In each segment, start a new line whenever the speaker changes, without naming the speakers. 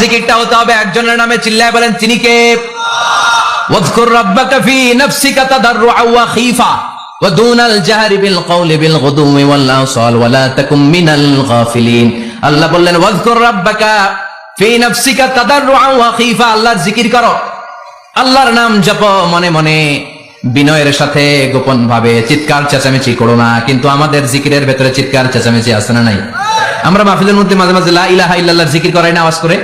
জিকিরটা হতে হবে একজনের নামে, চিল্লায় বলেন তিনি কে? ওয়াযকুর রাব্বাকা ফি নাফসিকা তাদাররুআন ওয়া খীফা ওয়া দুনাল জাহরি বিল কওলি বিল গুদুমি ওয়াল আসাল ওয়া লা তাকুম মিনাল গাফিলিন। আল্লাহ বললেন ওয়াযকুর রাব্বাকা ফি নাফসিকা তাদাররুআন ওয়া খীফা, আল্লাহর জিকির করো, আল্লাহর নাম জপো মনে মনে, বিনয়ের সাথে, গোপন ভাবে, চিৎকার চেঁচামেচি করো না। কিন্তু আমাদের জিকিরের ভেতরে চিৎকার চেঁচামেচি আছে না নাই? আমরা মাহফিলের মধ্যে মাঝে মাঝে লা ইলাহা ইল্লাল্লাহ জিকির করাই না আওয়াজ করে,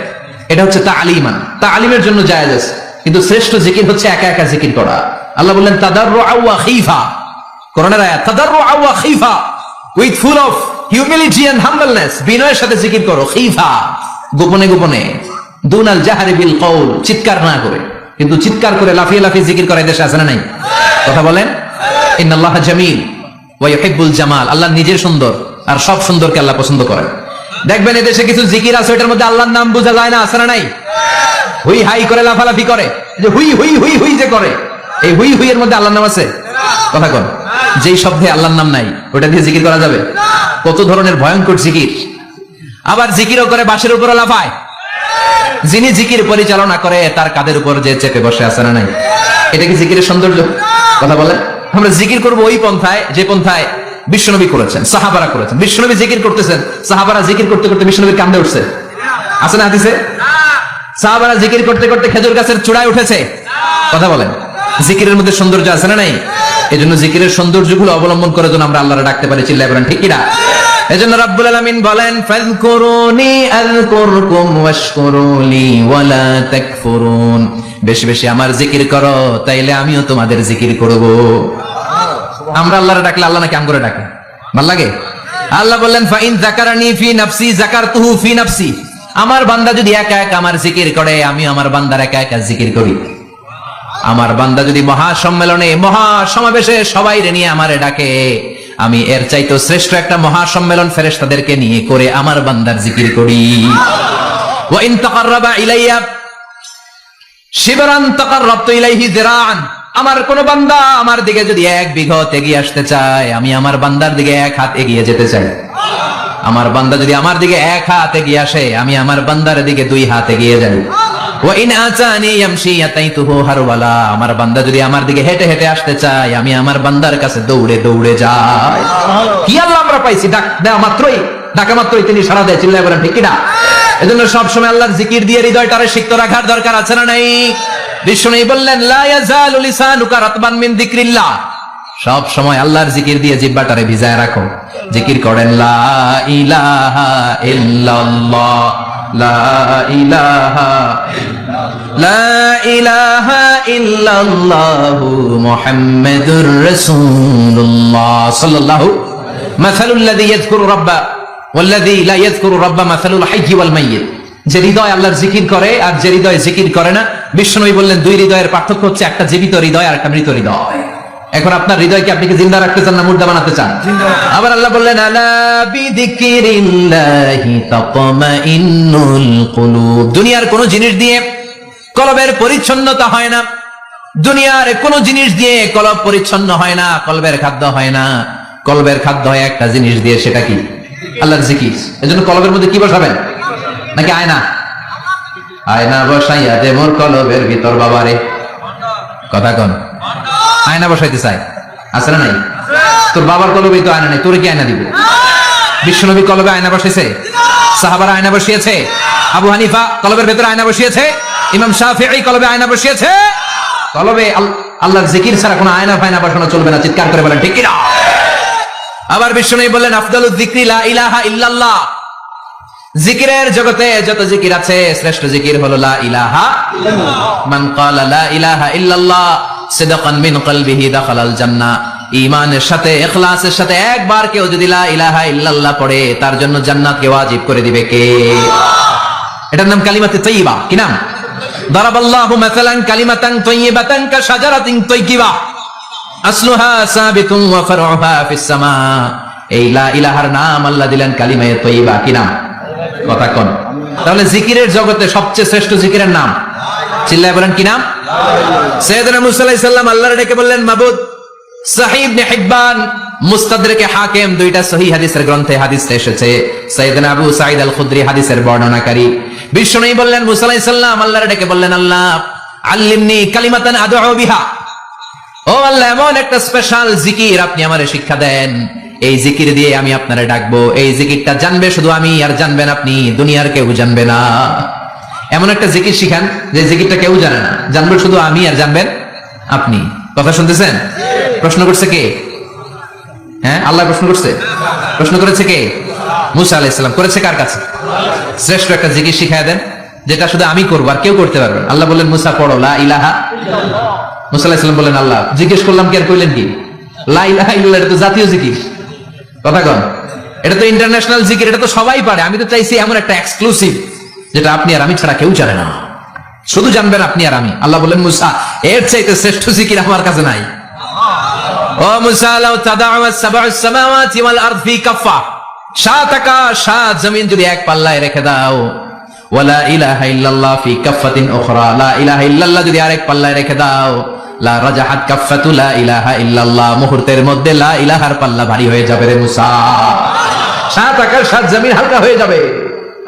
এটা হচ্ছে তালিমান, তালিমের জন্য জায়েজ আছে। কিন্তু শ্রেষ্ঠ জিকির হচ্ছে একা একা জিকির করা। আল্লাহ বললেন তাদাররুআন ওয়া খীফা, কোরআনের আয়াত, তাদাররুআন ওয়া খীফা, with full of humility and humbleness, বিনয়ের সাথে জিকির করো, খীফা গোপনে গোপনে, দুনাল জাহরি বিল কওল চিৎকার না করে। কিন্তু চিৎকার করে লাফিয়ে লাফিয়ে জিকির করা দেশে আছে না নাই? কথা বলেন। ইন্নাল্লাহা জামিল ওয়া ইউহিব্বুল জামাল, আল্লাহ নিজের সুন্দর আর সব সুন্দরকে আল্লাহ পছন্দ করেন। দেখবেন এদেশে কিছু জিকির আছে ওটার মধ্যে আল্লাহর নাম বোঝা যায় না, আছে না নাই? হুই হাই করে লাফালাফি করে, যে হুই হুই হুই হুই যে করে, এই হুই হুই এর মধ্যে আল্লাহর নাম আছে? কথা কোন? যেই শব্দে আল্লাহর নাম নাই ওটা দিয়ে জিকির করা যাবে? কত ধরনের ভয়ঙ্কর জিকির। আবার জিকিরও করে বাঁশের উপরে লাফায়, যিনি জিকির পরিচালনা করে তার কাঁধের উপর যে চেপে বসে আছে না নাই? এটা কি জিকিরের সৌন্দর্য? কথা বলেন। আমরা জিকির করব ওই পন্থায় যে পন্থায় বিশ্বনবী করেছেন, সাহাবারা করেছেন। বিশ্বনবী জিকির করতেছেন, সাহাবারা জিকির করতে করতে বিশ্বনবীর কান্দে উঠছে, আছে না হাদিসে? সাহাবারা জিকির করতে করতে খেজুর গাছের চূড়ায় উঠেছে। কথা বলেন। জিকিরের মধ্যে সৌন্দর্য আছে না নাই? এজন্য জিকিরের সৌন্দর্যগুলো অবলম্বন করে যেন আমরা আল্লাহরে ডাকতে পারি, চিল্লায় বলেন ঠিক কি না? এজন্য রাব্বুল আলামিন বলেন ফাযকুরুনি আযকুরকুম ওয়াশকুরুলি ওয়ালা তাকফুরুন, বেশি বেশি আমার জিকির করো তাইলে আমিও তোমাদের জিকির করব। আমরা আল্লাহরে ডাকলে আল্লাহ নাকি আমগরে ডাকে? ভাল লাগে? আল্লাহ বললেন ফাইন যাকারানি ফি নাফসি যাকারতুহু ফি নাফসি, আমার বান্দা যদি একা একা আমার জিকির করে আমি আমার বান্দার একা একা জিকির করি। আমার বান্দা যদি মহাসম্মেলনে মহাসমাবেশে সবাই নিয়ে আমারে ডাকে, আমি এর চাইতে শ্রেষ্ঠ একটা মহাসম্মেলন ফেরেশতাদেরকে নিয়ে করে আমার বান্দার জিকির করি। ওয়া ইন তাকাররাবা ইলাইয়া শিবরান তাকাররাবতু ইলাইহি যিরাআন, আমার কোন বান্দা আমার দিকে যদি এক বিঘত এগিয়ে আসতে চায় আমি আমার বান্দার দিকে এক হাত এগিয়ে যেতে চাই। আমার বান্দা যদি আমার দিকে এক হাত এগিয়ে আসে আমি আমার বান্দার দিকে দুই হাত এগিয়ে যাই। ওয়া ইন আতানি ইয়ামশি আতাইতুহু হারওয়ালা, আমার বান্দা যদি আমার দিকে হেঁটে হেঁটে আসতে চায় আমি আমার বান্দার কাছে দৌড়ে দৌড়ে যাই। কি আল্লাহ আমরা পাইছি, ডাকা মাত্রই তিনি সাড়া দেয়, চিল্লায় বলেন ঠিক কি না? এজন্য সব সময় আল্লাহর জিকির দিয়ে হৃদয়টারে সিক্ত রাখার দরকার আছে না নাই? বিশ্বনবী বললেন লা ইয়াজালু লিসানুকা রাতবান মিন যিকরিল্লাহ, সব সময় আল্লাহর জিকির দিয়ে জিহ্বাটারে ভিজায় রাখো। জিকির করেন লা ইলাহা ইল্লাল্লাহ, লা ইলাহা লা ইলাহা ইল্লাল্লাহু মুহাম্মাদুর রাসূলুল্লাহ সাল্লাল্লাহু মাসালুল্লাযী ইয়াযকুরু রাব্বা ওয়াল্লাযী লা ইয়াযকুরু রাব্বা মাসালুল হাইয়্যি ওয়াল মাইয়্যিত, যে হৃদয় আল্লাহর জিকির করে আর যে হৃদয় জিকির করে না, বিশ্বনবী বললেন দুই হৃদয়ের পার্থক্য হচ্ছে একটা জীবিত হৃদয় আর একটা মৃত হৃদয়। এখন আপনার হৃদয়কে আপনি কি জিন্দা রাখতে চান না মুর্দা বানাতে চান? আবার আল্লাহ বললেন আলা বিযিকরিল্লাহি তাতমাইন্নুল কুলুব, দুনিয়ার কোন জিনিস দিয়ে কলবের পরিচ্ছন্নতা হয় না, দুনিয়ার কোন জিনিস দিয়ে কলব পরিচ্ছন্ন হয় না, কলবের খাদ্য হয় না। কলবের খাদ্য হয় একটা জিনিস দিয়ে, সেটা কি? আল্লাহর জিকির। এজন্য কলবের মধ্যে কি বসাবেন? নাকি আয়না? আয়না বসাইয়া দে মোর কলবের ভিতর বাবারে, কথা কোন? আয়না বসাইতে চাই, আছে না নাই? তোর বাবার কলবে তো আয়না নাই, তোরে কি আয়না দিব? বিশ্বনবী কলবে আয়না বসাইছে, সাহাবারা আয়না বসিয়েছে, আবু হানিফা কলবের ভেতরে আয়না বসিয়েছে, ইমাম শাফিঈ কলবে আয়না বসিয়েছে। কলবে আল্লাহর জিকির ছাড়া কোনো আয়না ফায়না বসানো চলবে না, চিৎকার করে বলেন ঠিক কি না? আবার বিশ্বনবী বললেন আফদালুয যিকরি লা ইলাহা ইল্লাল্লাহ, জিকিরের জগতে যত জিকির আছে শ্রেষ্ঠ জিকির হলো লা ইলাহা ইল্লাল্লাহ। মান ক্বালা লা ইলাহা ইল্লাল্লাহ সিদকান মিন কলবিহি দাখালাল জান্নাহ, ঈমানের সাথে ইখলাসের সাথে একবার কেউ যদি লা ইলাহা ইল্লাল্লাহ পড়ে তার জন্য জান্নাতকে ওয়াজিব করে দিবে কে? এটার নাম কালিমাতে তাইয়্যিবা। কি নাম? দারাবাল্লাহু মাসালান কালিমাতান তাইয়্যিবাতান কাশাজারাতিন তাইয়্যিবা আসলুহা সাবিতুন ওয়া ফারউহা ফিস সামা। এই লা ইলাহার নাম আল্লাহ দিলেন কালিমায়ে তাইয়্যিবা। কি নাম? কথা কোন? তাহলে জিকিরের জগতে সবচেয়ে শ্রেষ্ঠ জিকিরের নাম, চিল্লায় বলেন কি নাম? সাইয়েদনা মুসা আলাইহিস সালাম আল্লাহর ডেকে বললেন মাবুদ। সহিহ ইবনে হিব্বান, মুস্তাদরিকে হাকিম, দুইটা সহিহ হাদিসের গ্রন্থে হাদিসটা এসেছে। সাইয়েদনা আবু সাঈদ আল খুদরি হাদিসের বর্ণনাকারী, বিশ্বনবী বললেন মুসা আলাইহিস সালাম আল্লাহর ডেকে বললেন, আল্লাহ আল্লিমনি কালিমাতান আদউ বিহা, ও আল্লাহ এমন একটা স্পেশাল জিকির আপনি আমারে শিক্ষা দেন, এই জিকির দিয়ে আমি আপনারে ডাকবো, এই জিকিরটা জানবে শুধু আমি আর জানবেন আপনি, দুনিয়ার কেউ জানবে না। এমন একটা জিকির শিখান যে জিকিরটা কেউ জানে না, জানবে শুধু আমি আর জানবেন আপনি। কথা শুনতেছেন? প্রশ্ন করছে কে? হ্যাঁ, আল্লাহ প্রশ্ন করছে? প্রশ্ন করেছে কে? মুসা আলাইহিস সালাম। করেছে কার কাছে? শ্রেষ্ঠ একটা জিকির শিখায় দেন যেটা শুধু আমি করবো আর কেউ করতে পারবে না। আল্লাহ বললেন মুসা পড়ো লা ইলাহা ইল্লাল্লাহ। মুসা আলাইহিস সালাম বললেন, আল্লাহ জিজ্ঞেস করলাম কি আর কইলেন কি? লা ইলাহা ইল্লাল্লাহ এটা তো জাতীয় জিকির, কথা কন, এটা তো ইন্টারন্যাশনাল জিকির, এটা তো সবাই পারে। আমি তো চাইছি এমন একটা এক্সক্লুসিভ যেটা আপনি আর আমি ছাড়া কেউ জানে না, শুধু জানবেন আপনি আর আমি। আল্লাহ বললেন মুসা এর চাইতে শ্রেষ্ঠ জিকির আমার কাছে নাই। ও মুসা লাউ তাদাউ সাবউস সামাওয়াতি ওয়াল আরদ ফি কাফা, সাত আকাশ সাত জমিন যদি এক পাল্লায় রেখে দাও, ওয়ালা ইলাহা ইল্লাল্লাহ ফি কাফাতিন উখরা, লা ইলাহা ইল্লাল্লাহ যদি আরেক পাল্লায় রেখে দাও, লা রাজাহাত কাফাতু লা ইলাহা ইল্লাল্লাহ, মুহূর্তের মধ্যে লা ইলাহার পাল্লা ভারী হয়ে যাবে রে মুসা। সাত আকাশ সাত জমিন হালকা হয়ে যাবে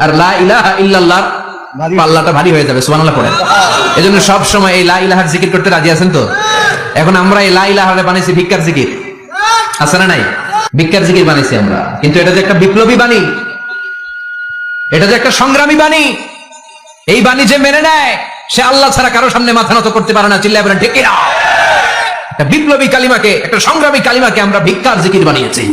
আর লা ইলাহা ইল্লাল্লাহ পাল্লাটা ভারী হয়ে যাবে। সুবহানাল্লাহ পড়েন। এজন্য সব সময় এই লা ইলাহার জিকির করতে রাজি আছেন তো? এখন আমরা এই লা ইলাহারে বানাইছি ভিক্ষার জিকির, আছে না নাই? ভিক্ষার জিকির বানাইছি আমরা, কিন্তু এটা যে একটা বিপ্লবী বাণী, এটা যে একটা সংগ্রামী বাণী, এই বাণী যে মেনে নেয় সে আল্লাহ ছাড়া কারো সামনে মাথা নত করতে পারে না। চিল্লায় বলেন ঠিক কিনা? একটা বিপ্লবী কালিমাকে, একটা সংগ্রামী কালিমাকে আমরা ভিক্ষার জিকির বানিয়েছি।